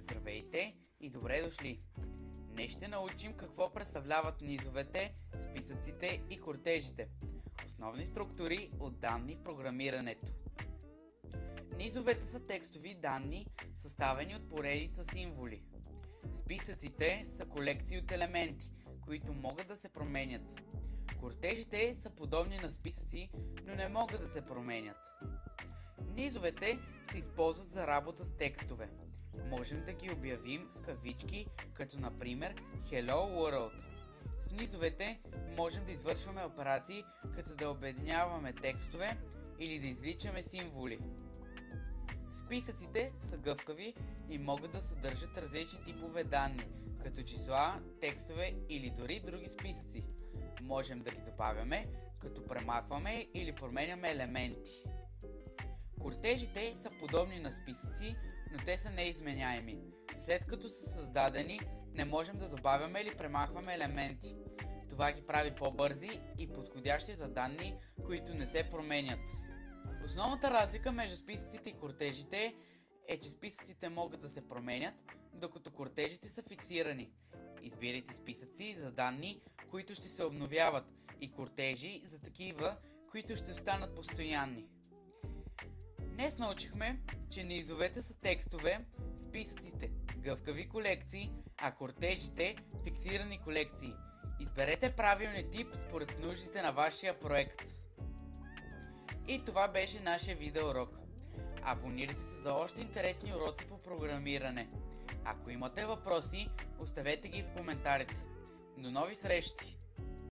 Здравейте и добре дошли! Днес ще научим какво представляват низовете, списъците и кортежите. Основни структури от данни в програмирането. Низовете са текстови данни, съставени от поредица символи. Списъците са колекции от елементи, които могат да се променят. Кортежите са подобни на списъци, но не могат да се променят. Низовете се използват за работа с текстове. Можем да ги обявим с кавички, като например Hello World. С низовете можем да извършваме операции, като да обединяваме текстове или да извличаме символи. Списъците са гъвкави и могат да съдържат различни типове данни, като числа, текстове или дори други списъци. Можем да ги добавяме, като премахваме или променяме елементи. Кортежите са подобни на списъци, но те са неизменяеми. След като са създадени, не можем да добавяме или премахваме елементи. Това ги прави по-бързи и подходящи за данни, които не се променят. Основната разлика между списъците и кортежите е, че списъците могат да се променят, докато кортежите са фиксирани. Избирайте списъци за данни, които ще се обновяват, и кортежи за такива, които ще останат постоянни. Днес научихме, че низовете са текстове, списъците гъвкави колекции, а кортежите фиксирани колекции. Изберете правилния тип според нуждите на вашия проект. И това беше нашия видеоурок. Абонирайте се за още интересни уроци по програмиране. Ако имате въпроси, оставете ги в коментарите. До нови срещи!